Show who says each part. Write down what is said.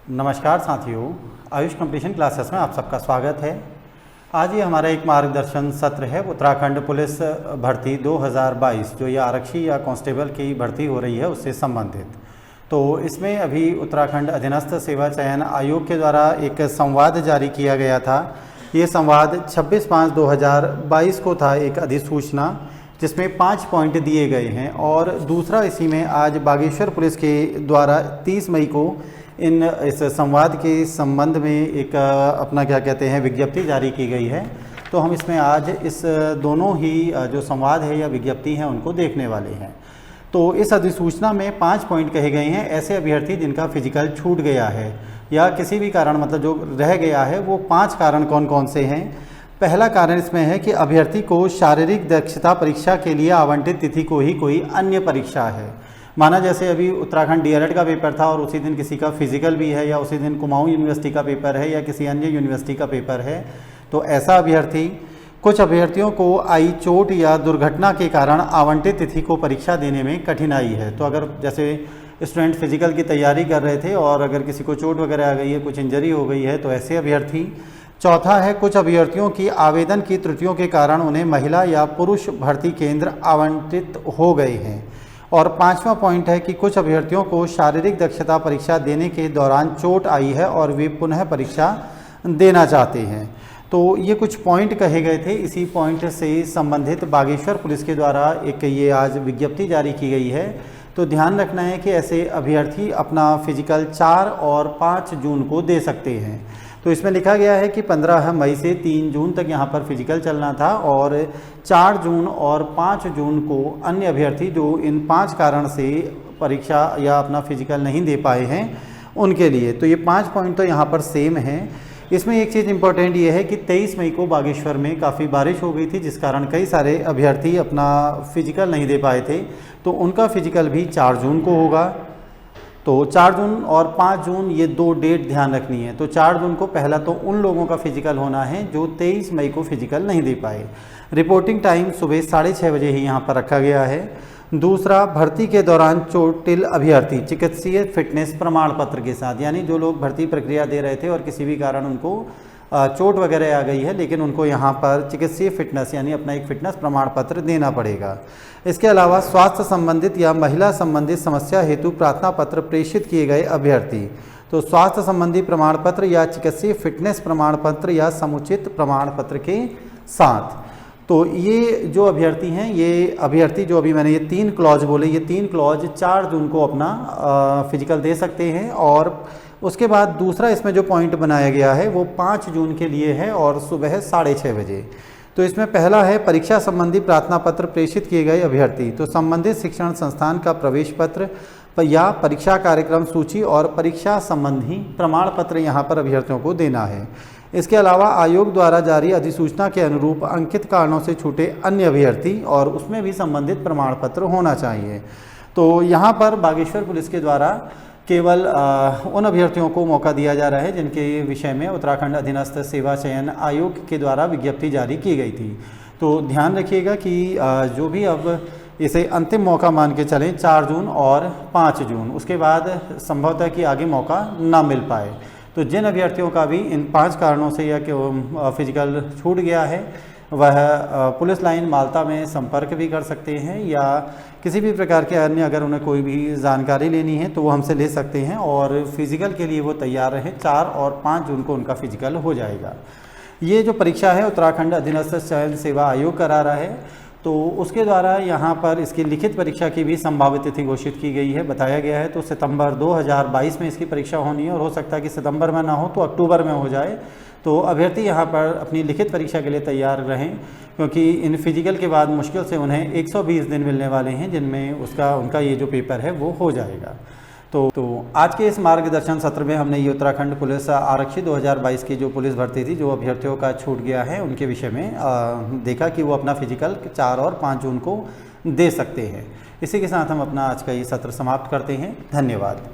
Speaker 1: नमस्कार साथियों, Ayush competition classes में आप सबका स्वागत है। आज ये हमारा एक मार्गदर्शन सत्र है उत्तराखंड पुलिस भर्ती 2022 जो ये आरक्षी या कांस्टेबल की भर्ती हो रही है उससे संबंधित। तो इसमें अभी उत्तराखंड अधीनस्थ सेवा चयन आयोग के द्वारा एक संवाद जारी किया गया था। ये संवाद 26/5/2022 को था, एक अधिसूचना जिसमें 5 पॉइंट दिए गए हैं। और दूसरा इसी में आज बागेश्वर पुलिस के द्वारा 30 मई को इस संवाद के संबंध में एक अपना क्या कहते हैं विज्ञप्ति जारी की गई है। तो हम इसमें आज इस दोनों ही जो संवाद है या विज्ञप्ति हैं उनको देखने वाले हैं। तो इस अधिसूचना में 5 पॉइंट कहे गए हैं। ऐसे अभ्यर्थी जिनका फिजिकल छूट गया है या किसी भी कारण मतलब जो रह गया है, वो 5 कारण कौन कौन से हैं। पहला कारण इसमें है कि अभ्यर्थी को शारीरिक दक्षता परीक्षा के लिए आवंटित तिथि को ही कोई अन्य परीक्षा है। माना जैसे अभी उत्तराखंड डीएलएड का पेपर था और उसी दिन किसी का फिजिकल भी है, या उसी दिन कुमाऊं यूनिवर्सिटी का पेपर है, या किसी अन्य यूनिवर्सिटी का पेपर है, तो ऐसा अभ्यर्थी, कुछ अभ्यर्थियों को आई चोट या दुर्घटना के कारण आवंटित तिथि को परीक्षा देने में कठिनाई है। तो अगर जैसे स्टूडेंट फिजिकल की तैयारी कर रहे थे और अगर किसी को चोट वगैरह आ गई है, कुछ इंजरी हो गई है, तो ऐसे अभ्यर्थी। चौथा है कुछ अभ्यर्थियों की आवेदन की त्रुटियों के कारण उन्हें महिला या पुरुष भर्ती केंद्र आवंटित हो गए हैं। और 5वां पॉइंट है कि कुछ अभ्यर्थियों को शारीरिक दक्षता परीक्षा देने के दौरान चोट आई है और वे पुनः परीक्षा देना चाहते हैं। तो ये कुछ पॉइंट कहे गए थे। इसी पॉइंट से संबंधित बागेश्वर पुलिस के द्वारा एक ये आज विज्ञप्ति जारी की गई है। तो ध्यान रखना है कि ऐसे अभ्यर्थी अपना फिजिकल 4 और 5 जून को दे सकते हैं। तो इसमें लिखा गया है कि 15 मई से 3 जून तक यहाँ पर फिजिकल चलना था, और 4 जून और 5 जून को अन्य अभ्यर्थी जो इन 5 कारण से परीक्षा या अपना फिजिकल नहीं दे पाए हैं उनके लिए। तो ये 5 पॉइंट तो यहाँ पर सेम हैं। इसमें एक चीज़ इम्पोर्टेंट ये है कि 23 मई को बागेश्वर में काफ़ी बारिश हो गई थी, जिस कारण कई सारे अभ्यर्थी अपना फिजिकल नहीं दे पाए थे। तो उनका फिजिकल भी 4 जून को होगा। तो 4 जून और 5 जून ये 2 डेट ध्यान रखनी है। तो 4 जून को पहला तो उन लोगों का फिजिकल होना है जो 23 मई को फिजिकल नहीं दे पाए। रिपोर्टिंग टाइम सुबह 6:30 बजे ही यहाँ पर रखा गया है। दूसरा, भर्ती के दौरान चोटिल अभ्यर्थी चिकित्सीय फिटनेस प्रमाण पत्र के साथ, यानी जो लोग भर्ती प्रक्रिया दे रहे थे और किसी भी कारण उनको चोट वगैरह आ गई है, लेकिन उनको यहाँ पर चिकित्सीय फिटनेस यानी अपना एक फिटनेस प्रमाण पत्र देना पड़ेगा। इसके अलावा स्वास्थ्य संबंधित या महिला संबंधित समस्या हेतु प्रार्थना पत्र प्रेषित किए गए अभ्यर्थी, तो स्वास्थ्य संबंधी प्रमाण पत्र या चिकित्सीय फिटनेस प्रमाण पत्र या समुचित प्रमाण पत्र के साथ। तो ये जो अभ्यर्थी हैं, ये अभ्यर्थी जो अभी मैंने ये 3 क्लॉज बोले, ये 3 क्लॉज 4 जून को अपना फिजिकल दे सकते हैं। और उसके बाद दूसरा इसमें जो पॉइंट बनाया गया है वो 5 जून के लिए है और सुबह 6:30 बजे। तो इसमें पहला है परीक्षा संबंधी प्रार्थना पत्र प्रेषित किए गए अभ्यर्थी, तो संबंधित शिक्षण संस्थान का प्रवेश पत्र या परीक्षा कार्यक्रम सूची और परीक्षा संबंधी प्रमाण पत्र यहाँ पर अभ्यर्थियों को देना है। इसके अलावा आयोग द्वारा जारी अधिसूचना के अनुरूप अंकित कारणों से छूटे अन्य अभ्यर्थी, और उसमें भी संबंधित प्रमाण पत्र होना चाहिए। तो यहाँ पर बागेश्वर पुलिस के द्वारा केवल उन अभ्यर्थियों को मौका दिया जा रहा है जिनके विषय में उत्तराखंड अधीनस्थ सेवा चयन आयोग के द्वारा विज्ञप्ति जारी की गई थी। तो ध्यान रखिएगा कि जो भी अब इसे अंतिम मौका मान के चलें 4 जून और 5 जून, उसके बाद संभवतः कि आगे मौका ना मिल पाए। तो जिन अभ्यर्थियों का भी इन 5 कारणों से या कि फिजिकल छूट गया है, वह पुलिस लाइन माल्टा में संपर्क भी कर सकते हैं, या किसी भी प्रकार के अन्य अगर उन्हें कोई भी जानकारी लेनी है तो वो हमसे ले सकते हैं। और फिजिकल के लिए वो तैयार रहें। 4 और 5 जून को उनका फिजिकल हो जाएगा। ये जो परीक्षा है उत्तराखंड अधीनस्थ चयन सेवा आयोग करा रहा है, तो उसके द्वारा यहाँ पर इसकी लिखित परीक्षा की भी संभावित तिथि घोषित की गई है, बताया गया है। तो सितंबर 2022 में इसकी परीक्षा होनी है, और हो सकता है कि सितंबर में ना हो तो अक्टूबर में हो जाए। तो अभ्यर्थी यहाँ पर अपनी लिखित परीक्षा के लिए तैयार रहें, क्योंकि इन फिजिकल के बाद मुश्किल से उन्हें 120 दिन मिलने वाले हैं जिनमें उनका ये जो पेपर है वो हो जाएगा। तो आज के इस मार्गदर्शन सत्र में हमने ये उत्तराखंड पुलिस आरक्षी 2022 की जो पुलिस भर्ती थी, जो अभ्यर्थियों का छूट गया है, उनके विषय में देखा कि वो अपना फिजिकल 4 और 5 जून को दे सकते हैं। इसी के साथ हम अपना आज का ये सत्र समाप्त करते हैं। धन्यवाद।